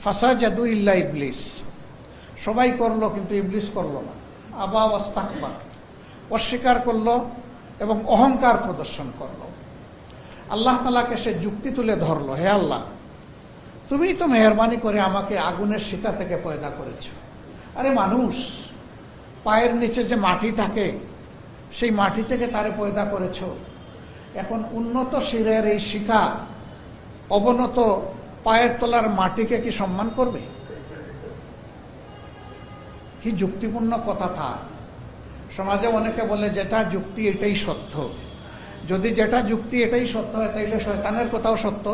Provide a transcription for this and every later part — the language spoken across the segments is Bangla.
ফাসাজাদু ইল্লা ইবলিস, সবাই করলো কিন্তু ইবলিস করলো না। আবা ওয়াস্তাকবার, অস্বীকার করলো এবং অহংকার প্রদর্শন করলো। আল্লাহ তাআলাকে সে যুক্তি তুলে ধরলো, হে আল্লাহ, তুমিই তো মেহেরবানি করে আমাকে আগুনের শিখা থেকে পয়দা করেছো। আরে মানুষ পায়ের নিচে যে মাটি থাকে সেই মাটি থেকে তারে পয়দা করেছো, এখন উন্নত শিরের এই শিখা অবনত পায়ের তলার মাটিকে কি সম্মান করবে? কি যুক্তিপূর্ণ কথা তার। সমাজে অনেকে বলে যেটা যুক্তি এটাই সত্য। যদি যেটা যুক্তি এটাই সত্য হয় তাইলে শয়তানের কথাও সত্য।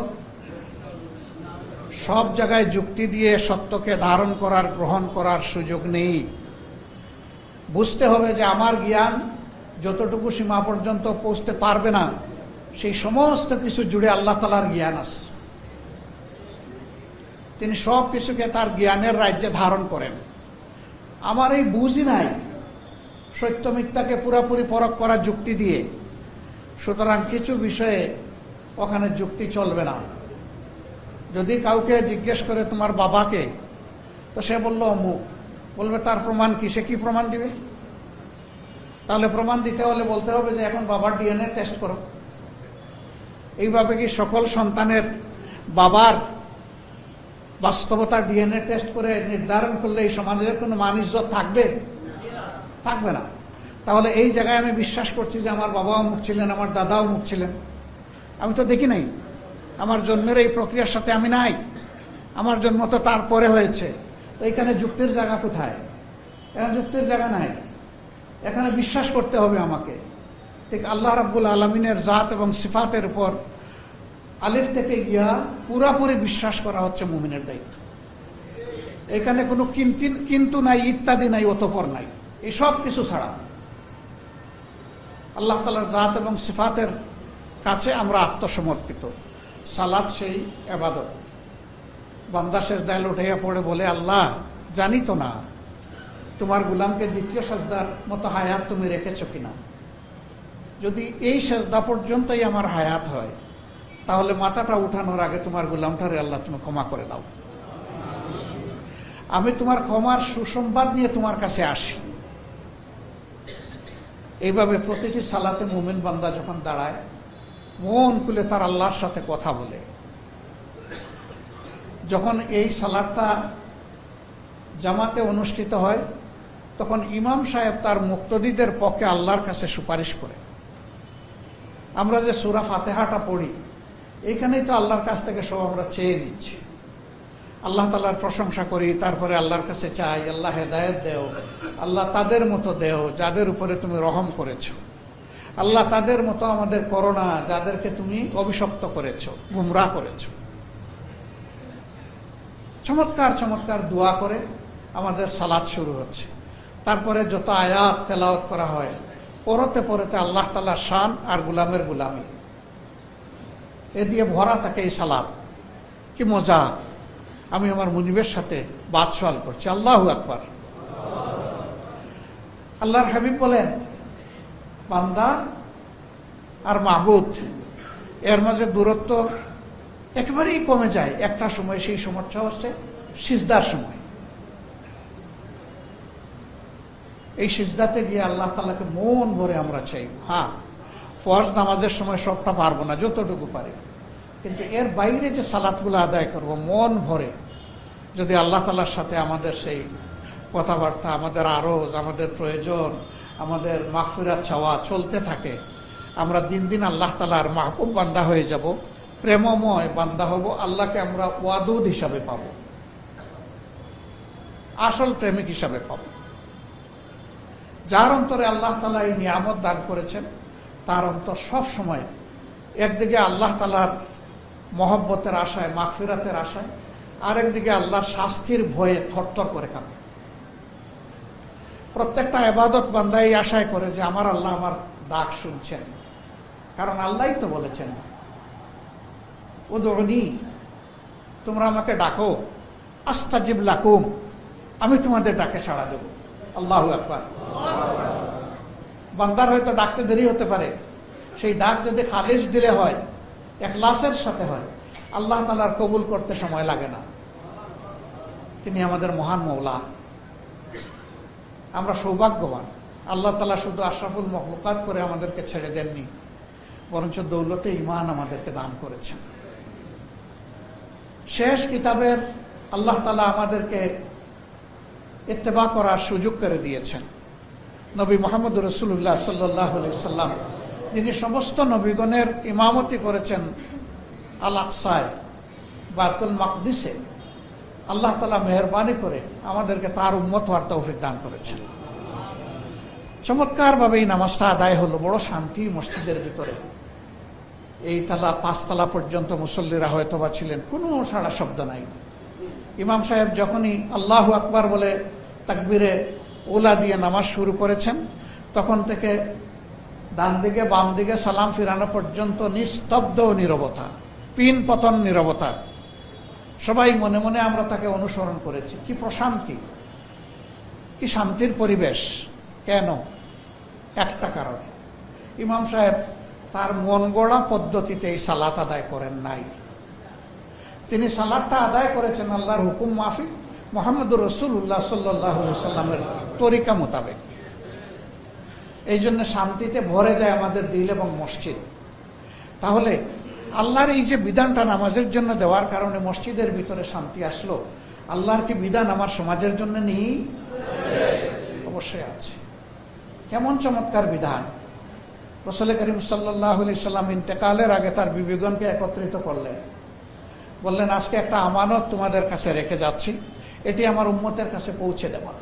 সব জায়গায় যুক্তি দিয়ে সত্যকে ধারণ করার, গ্রহণ করার সুযোগ নেই। বুঝতে হবে যে আমার জ্ঞান যতটুকু সীমা পর্যন্ত পৌঁছতে পারবে না, সেই সমস্ত কিছু জুড়ে আল্লাহ তাআলার জ্ঞান আছে। তিনি সব কিছুকে তার জ্ঞানের রাজ্যে ধারণ করেন। আমার এই বুঝই নাই সত্য মিথ্যাকে পুরাপুরি পরখ করা যুক্তি দিয়ে, সুতরাং কিছু বিষয়ে ওখানে যুক্তি চলবে না। যদি কাউকে জিজ্ঞেস করে তোমার বাবাকে, তো সে বলল অমুক, বলবে তার প্রমাণ কি? সে কি প্রমাণ দিবে? তাহলে প্রমাণ দিতে হলে বলতে হবে যে এখন বাবার ডিএনএ টেস্ট করো। এইভাবে কি সকল সন্তানের বাবার বাস্তবতা ডিএনএ টেস্ট করে নির্ধারণ করলে এই সমাজের কোনো মান ইজ্জত থাকবে? থাকবে না। তাহলে এই জায়গায় আমি বিশ্বাস করছি যে আমার বাবাও মুখ ছিলেন, আমার দাদাও মুখ ছিলেন, আমি তো দেখি নাই। আমার জন্মের এই প্রক্রিয়ার সাথে আমি নাই, আমার জন্ম তো তারপরে হয়েছে। তো এখানে যুক্তির জায়গা কোথায়? এখানে যুক্তির জায়গা নাই। এখানে বিশ্বাস করতে হবে আমাকে। ঠিক আল্লাহ রাব্বুল আলামিনের জাত এবং সিফাতের উপর আলিফ থেকে গিয়া পুরাপুরি বিশ্বাস করা হচ্ছে মুমিনের দায়িত্ব। এখানে কোনো কিন্তু নাই, ইত্যাদি নাই, অতঃপর নাই, এই সব কিছু ছাড়া আল্লাহ তাআলার জাত এবং সিফাতের কাছে আমরা আত্মসমর্পিত। সালাত সেই ইবাদত। বান্দা সেজদায় লুটাইয়া পড়ে বলে, আল্লাহ জানি তো না তোমার গোলামকে দ্বিতীয় সেজদার মতো হায়াত তুমি রেখেছো কিনা। যদি এই সেজদা পর্যন্তই আমার হায়াত হয়, তাহলে মাথাটা উঠানোর আগে তোমার গোলামটারে আল্লাহ তুমি ক্ষমা করে দাও। আমি তোমার ক্ষমার সুসংবাদ নিয়ে তোমার কাছে আসি। এইভাবে প্রতিটি সালাতে মুমিন বান্দা যখন দাঁড়ায়, মন খুলে তার আল্লাহর সাথে কথা বলে। যখন এই সালাতটা জামাতে অনুষ্ঠিত হয়, তখন ইমাম সাহেব তার মুক্তদিদের পক্ষে আল্লাহর কাছে সুপারিশ করে। আমরা যে সূরা ফাতিহাটা পড়ি, এইখানেই তো আল্লাহর কাছ থেকে সব আমরা চেয়ে নিচ্ছি। আল্লাহ তাআলার প্রশংসা করি, তারপরে আল্লাহর কাছে চাই, আল্লাহ হেদায়েত দেও, আল্লাহ তাদের মতো দেও যাদের উপরে তুমি রহম করেছো, আল্লাহ তাদের মতো আমাদের করো না যাদেরকে তুমি অভিশপ্ত করেছো, গুমরাহ করেছো। চমৎকার চমৎকার দোয়া করে আমাদের সালাত শুরু হচ্ছে। তারপরে যত আয়াত তেলাওয়াত করা হয়, পরতে পরতে আল্লাহ তাআলার শান আর গোলামের গোলামি, এ দিয়ে ভরা থাকে এই সালাত। কি মজা! আমি আমার মুনিবের সাথে বাদশাল করছি। আল্লাহু আকবার। আল্লাহর হাবিব বলেন, বান্দা আর মাবুদ এর মাঝে দূরত্ব একেবারেই কমে যায় একটা সময়। সেই সময়টা হচ্ছে সিজদার সময়। এই সিজদাতে গিয়ে আল্লাহ তাআলাকে মন ভরে আমরা চাই। হ্যাঁ, ফরজ নামাজের সময় সবটা পারবো না, যতটুকু পারি, কিন্তু এর বাইরে যে সালাতগুলো আদায় করব মন ভরে, যদি আল্লাহ তাআলার সাথে আমাদের সেই কথাবার্তা, আমাদের আরজ, আমাদের প্রয়োজন, আমাদের মাগফিরাত চাওয়া চলতে থাকে, আমরা দিন দিন আল্লাহ তাআলার মাহবুব বান্দা হয়ে যাব, প্রেমময় বান্দা হব। আল্লাহকে আমরা ওয়াদুদ হিসাবে পাব, আসল প্রেমিক হিসাবে পাব। যার অন্তরে আল্লাহ তাআলা এই নিয়ামত দান করেছেন, তার অন্তর সব সময় একদিকে আল্লাহ তাআলার মহব্বতের আশায়, মাগফিরাতের আশায়, আরেকদিকে আল্লাহর শাস্তির ভয়ে থরথর করে কাঁপে। প্রত্যেকটা ইবাদত বান্দা এই আশায় করে যে আমার আল্লাহ আমার ডাক শুনছেন, কারণ আল্লাহই তো বলেছেন, উদউনি, তোমরা আমাকে ডাকো, আস্তাজিব লাকুম, আমি তোমাদের ডাকে সাড়া দেব। আল্লাহু আকবার। বান্দার হয়তো ডাকতে দেরি হতে পারে, সেই ডাক যদি খালিস দিলে হয়, ইখলাসের সাথে হয়, আল্লাহ তাআলার কবুল করতে সময় লাগে না। তিনি আমাদের মহান মওলা। আমরা সৌভাগ্যবান, আল্লাহ তাআলা শুধু আশরাফুল মখলুকাত করে আমাদেরকে ছেড়ে দেননি, বরঞ্চ দৌলতে ঈমান আমাদেরকে দান করেছেন। শেষ কিতাবের আল্লাহ তাআলা আমাদেরকে ইত্তেবা করার সুযোগ করে দিয়েছেন। নবী মুহাম্মদ রাসূলুল্লাহ সাল্লাল্লাহু আলাইহি সাল্লাম, যিনি সমস্ত নবীগণের ইমামতি করেছেন আল আকসায়, বাইতুল মাকদিসে, আল্লাহ তাআলা মেহেরবানি করে আমাদেরকে তার উম্মত হওয়ার তৌফিক দান করেছেন। চমৎকারভাবে এই নামাজটা আদায় হলো, বড় শান্তি মসজিদের ভিতরে। এই তালা 5 তালা পর্যন্ত মুসল্লিরা হয়তোবা ছিলেন, কোনো সাড়া শব্দ নাই। ইমাম সাহেব যখনই আল্লাহু আকবার বলে তাকবীরে ওলা দিয়ে নামাজ শুরু করেছেন, তখন থেকে ডান দিকে বাম দিকে সালাম ফিরানো পর্যন্ত নিস্তব্ধ নীরবতা, পিন পতন নীরবতা। সবাই মনে মনে আমরা তাকে অনুসরণ করেছি। কি প্রশান্তি, কি শান্তির পরিবেশ। কেন? একটা কারণে, ইমাম সাহেব তার মন গড়া পদ্ধতিতে এই সালাত আদায় করেন নাই। তিনি সালাতটা আদায় করেছেন আল্লাহর হুকুম মাফিক, মুহাম্মদুর রাসূলুল্লাহ সাল্লাল্লাহু আলাইহি সাল্লামের তরিকা মোতাবেক। এই জন্য শান্তিতে ভরে যায় আমাদের দিল এবং মসজিদ। তাহলে আল্লাহর এই যে বিধানটা নামাজের জন্য দেওয়ার কারণে মসজিদের ভিতরে শান্তি আসলো, আল্লাহর কি বিধান আমার সমাজের জন্য নেই? অবশ্যই আছে। কেমন চমৎকার বিধান! রাসূল করিম সাল্লাল্লাহু আলাইহি সাল্লাম ইন্তেকালের আগে তার বিবিগণকে একত্রিত করলেন, বললেন, আজকে একটা আমানত তোমাদের কাছে রেখে যাচ্ছি, এটি আমার উম্মতের কাছে পৌঁছে দেওয়া।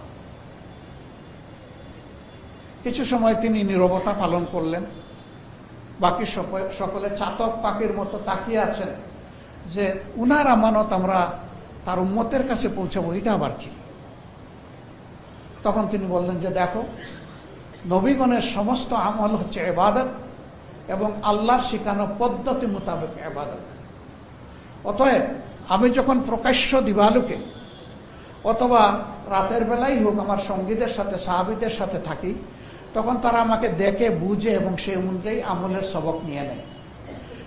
কিছু সময় তিনি নীরবতা পালন করলেন। বাকি সকলে চাতক পাখির মতো তাকিয়ে আছেন যে উনার আমানত আমরা তার উম্মতের কাছে পৌঁছাবো, এটা আবার কি? তখন তিনি বললেন যে দেখো, নবীগণের সমস্ত আমল হচ্ছে ইবাদত এবং আল্লাহর শিখানো পদ্ধতি মোতাবেক ইবাদত। অতএব আমি যখন প্রকাশ্য দিবালোকে অথবা রাতের বেলাই হোক আমার সঙ্গীদের সাথে, সাহাবীদের সাথে থাকি, তখন তারা আমাকে দেখে বুঝে এবং সেই অনুযায়ী আমলের সবক নিয়ে নেয়।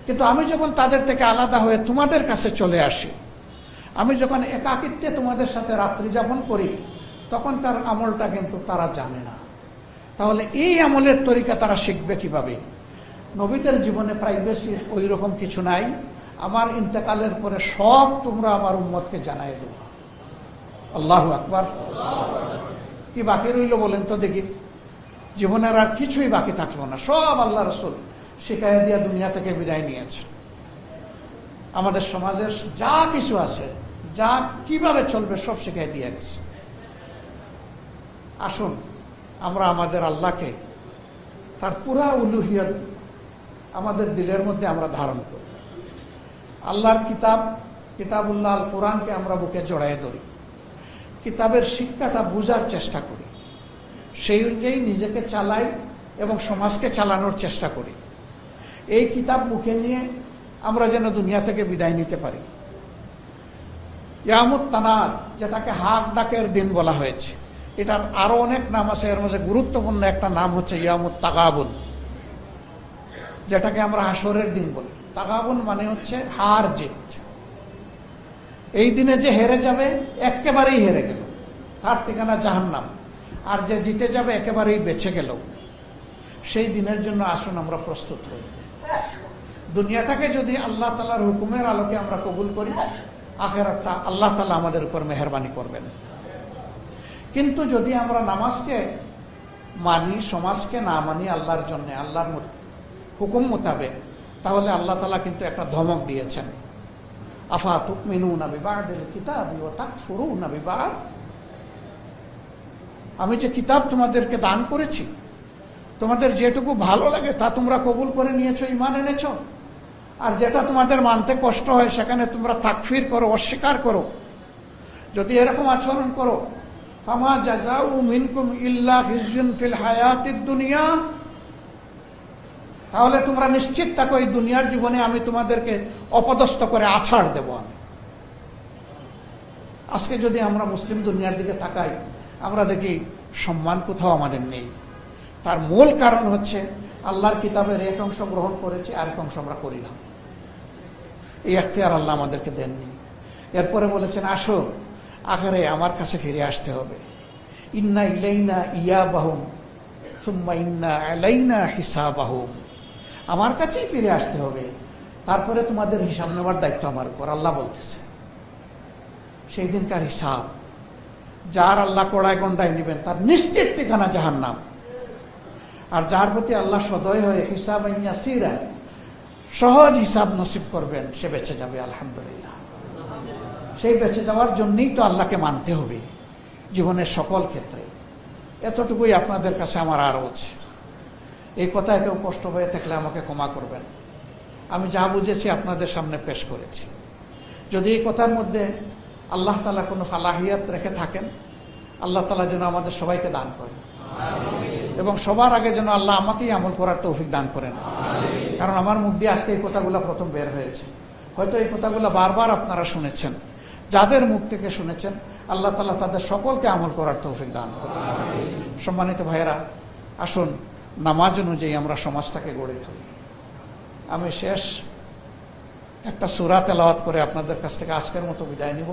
কিন্তু আমি যখন তাদের থেকে আলাদা হয়ে তোমাদের কাছে চলে আসি, আমি যখন একাকিত্বে তোমাদের সাথে রাত্রি যাপন করি, তখনকার আমলটা কিন্তু তারা জানে না। তাহলে এই আমলের তরিকা তারা শিখবে কিভাবে? নবীদের জীবনে প্রাইভেসির ওই রকম কিছু নাই। আমার ইন্তেকালের পরে সব তোমরা আমার উম্মতকে জানাই দেবো। আল্লাহু আকবার! কি বাকি রইল বলেন তো দেখি? জীবনের আর কিছুই বাকি থাকলো না, সব আল্লাহ রাসূল শিখাইয়া দিয়া দুনিয়া থেকে বিদায় নিয়েছে। আমাদের সমাজের যা কিছু আছে, যা কিভাবে চলবে, সব শিখাই দিয়ে গেছে। আসুন আমরা আমাদের আল্লাহকে, তার পুরা উলুহিয়ত আমাদের দিলের মধ্যে আমরা ধারণ করি। আল্লাহর কিতাবুল্লাহ আল কোরআনকে আমরা বুকে জড়াইয়ে ধরি, কিতাবের শিক্ষাটা বুঝার চেষ্টা করি, সেই অনুযায়ী নিজেকে চালাই এবং সমাজকে চালানোর চেষ্টা করি। এই কিতাব মুখে নিয়ে আমরা যেন দুনিয়া থেকে বিদায় নিতে পারি। ইয়ামুত তানাদ, যেটাকে হাক ডাকের দিন বলা হয়েছে, এটার আরো অনেক নাম আছে। এর মধ্যে গুরুত্বপূর্ণ একটা নাম হচ্ছে ইয়ামুত তাগাবুন, যেটাকে আমরা হাসরের দিন বলি। তাগাবুন মানে হচ্ছে হার জিত। এই দিনে যে হেরে যাবে একেবারেই হেরে গেল, তার ঠিকানা জাহান্নাম। আর যে জিতে যাবে একেবারেই বেঁচে গেল। সেই দিনের জন্য আসুন আমরা প্রস্তুত হই। দুনিয়াটাকে যদি আল্লাহ তাআলার হুকুমের আলোকে আমরা কবুল করি, আখিরাতটা আল্লাহ তাআলা আমাদের উপর মেহেরবানি করবেন। কিন্তু যদি আমরা নামাজকে মানি, সমাজকে না মানি আল্লাহর জন্য, আল্লাহর হুকুম মোতাবেক, তাহলে আল্লাহ তাআলা কিন্তু একটা ধমক দিয়েছেন। আফা তুমিনুনা বিবাদিল কিতাবি ওয়া তাকফুরুনা বিবাদ। আমি যে কিতাব তোমাদেরকে দান করেছি, তোমাদের যেটুকু ভালো লাগে তা তোমরা কবুল করে নিয়েছো, ঈমান এনেছো, আর যেটা তোমাদের মানতে কষ্ট হয় সেখানে তোমরা তাকফির করো, অস্বীকার করো। যদি এরকম আচরণ করো, ফামা জাযাউ মিনকুম ইল্লা খিজয়ুন ফিল হায়াতিদ দুনিয়া, তাহলে তোমরা নিশ্চিত থাকো এই দুনিয়ার জীবনে আমি তোমাদেরকে অপদস্থ করে আছাড় দেব আমি। আজকে যদি আমরা মুসলিম দুনিয়ার দিকে তাকাই, আমরা দেখি সম্মান কোথাও আমাদের নেই। তার মূল কারণ হচ্ছে আল্লাহর কিতাবের এক অংশ গ্রহণ করেছি, আরেক অংশ আমরা করি না। এই এখতিয়ার আল্লাহ আমাদেরকে দেননি। এরপরে বলেছেন, আসো আখেরে আমার কাছে ফিরে আসতে হবে। ইন্না ইলাইনা ইয়াবাহুম সুম্মা ইন্না আলাইনা হিসাবাহুম, আমার কাছেই ফিরে আসতে হবে, তারপরে তোমাদের হিসাব নেওয়ার দায়িত্ব আমার উপর, আল্লাহ বলতেছে। সেই দিনকার হিসাব যার আল্লাহ কড়ায় গন্ডায় নেবেন তার নিশ্চিত ঠিকানা জাহান্নাম, আর যার প্রতি আল্লাহ সদয় হয়ে হিসাব ইয়াসিরা সহজ হিসাব নসিব করবেন সে বেঁচে যাবে আলহামদুলিল্লাহ। সেই বেঁচে যাওয়ার জন্যই তো আল্লাহকে মানতে হবে জীবনের সকল ক্ষেত্রে। এতটুকুই আপনাদের কাছে আমার আরজ। এই কথায় কেউ কষ্ট হয়ে থাকলে আমাকে ক্ষমা করবেন। আমি যা বুঝেছি আপনাদের সামনে পেশ করেছি। যদি এই কথার মধ্যে আল্লাহ তাআলা কোনো ফালাহিয়াত রেখে থাকেন, আল্লাহ তাআলা যেন আমাদের সবাইকে দান করেন, এবং সবার আগে যেন আল্লাহ আমাকেই আমল করার তৌফিক দান করেন। কারণ আমার মুখ দিয়ে আজকে এই কথাগুলো প্রথম বের হয়েছে। হয়তো এই কথাগুলো বারবার আপনারা শুনেছেন, যাদের মুখ থেকে শুনেছেন আল্লাহ তাআলা তাদের সকলকে আমল করার তৌফিক দান করেন। সম্মানিত ভাইয়েরা, আসুন নামাজ অনুযায়ী আমরা সমাজটাকে গড়ে তুলি। আমি শেষ একটা সূরা তেলাওয়াত করে আপনাদের কাছ থেকে আজকের মতো বিদায় নিব।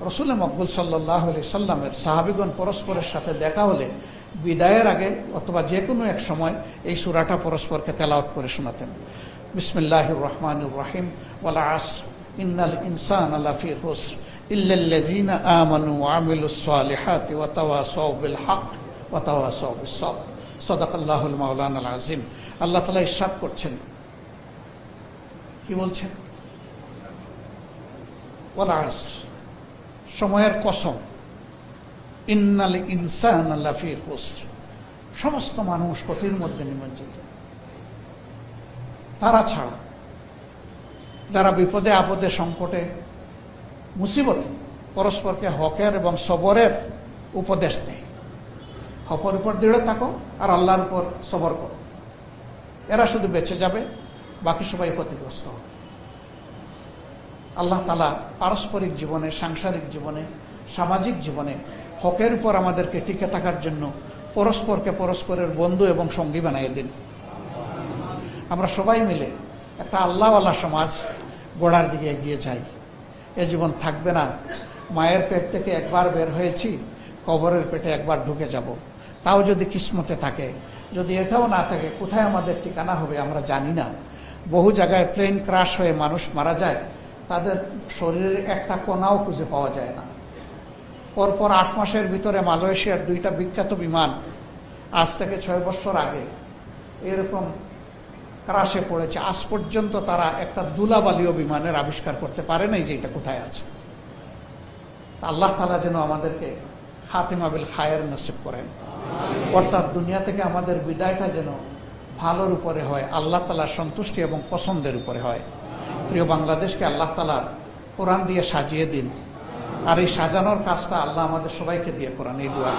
রাসূল মকবুল সাল্লাল্লাহু আলাইহি সাল্লামের সাহাবীগণ পরস্পরের সাথে দেখা হলে বিদায়ের আগে অথবা যে কোনো এক সময় এই সূরাটা পরস্পরকে তেলাওয়াত করে শোনাতেন। বিসমিল্লাহির রহমানির রহিম। ওয়াল আসর ইন্নাল ইনসানা লাফি খুসর ইল্লাল্লাযীনা আমানু ওয়া আমিলুস সালিহাতি ওয়া তাওয়াসাউ বিল হক ওয়া তাওয়াসাউ বিস সবর। সাদাকাল্লাহুল মাওলানাল আযীম। আল্লাহ তাআলা ইরশাদ করছেন, কি বলছেন? ওয়াল আসর, সময়ের কসম, ইন্নাল ইনসানা লাফি খুসর, সমস্ত মানুষ ক্ষতির মধ্যে নিমজ্জিত, তারা ছাড়া যারা বিপদে আপদে সংকটে মুসিবতে পরস্পরকে হকের এবং সবরের উপদেশ দেয়। হকের উপর দৃঢ় থাকো আর আল্লাহর উপর সবর করো, এরা শুধু বেঁচে যাবে, বাকি সবাই ক্ষতিগ্রস্ত হবে। আল্লাহ তাআলা পারস্পরিক জীবনে, সাংসারিক জীবনে, সামাজিক জীবনে হকের উপর আমাদেরকে টিকে থাকার জন্য পরস্পরকে পরস্পরের বন্ধু এবং সঙ্গী বানিয়ে দিন। আমরা সবাই মিলে একটা আল্লাহওয়ালা সমাজ গড়ার দিকে এগিয়ে যাই। এ জীবন থাকবে না। মায়ের পেট থেকে একবার বের হয়েছি, কবরের পেটে একবার ঢুকে যাব। তাও যদি কিসমতে থাকে, যদি এটাও না থাকে, কোথায় আমাদের ঠিকানা হবে আমরা জানি না। বহু জায়গায় প্লেন ক্রাশ হয়ে মানুষ মারা যায়, তাদের শরীরের একটা কণাও খুঁজে পাওয়া যায় না। পরপর 8 মাসের ভিতরে মালয়েশিয়ার 2টা বিখ্যাত বিমান আজ থেকে 6 বছর আগে এরকম ক্রাশে পড়েছে। আজ পর্যন্ত তারা একটা দুলাবালিও বিমানের আবিষ্কার করতে পারে নাই যে এটা কোথায় আছে। আল্লাহ তাআলা যেন আমাদেরকে খাতিমা বিল খায়ের নসিব করেন, অর্থাৎ দুনিয়া থেকে আমাদের বিদায়টা যেন ভালোর উপরে হয়, আল্লাহ তাআলার সন্তুষ্টি এবং পছন্দের উপরে হয়। প্রিয় বাংলাদেশকে আল্লাহ তাআলা কোরআন দিয়ে সাজিয়ে দিন, আর এই সাজানোর কাজটা আল্লাহ আমাদের সবাইকে দিয়ে করান, এই দোয়া।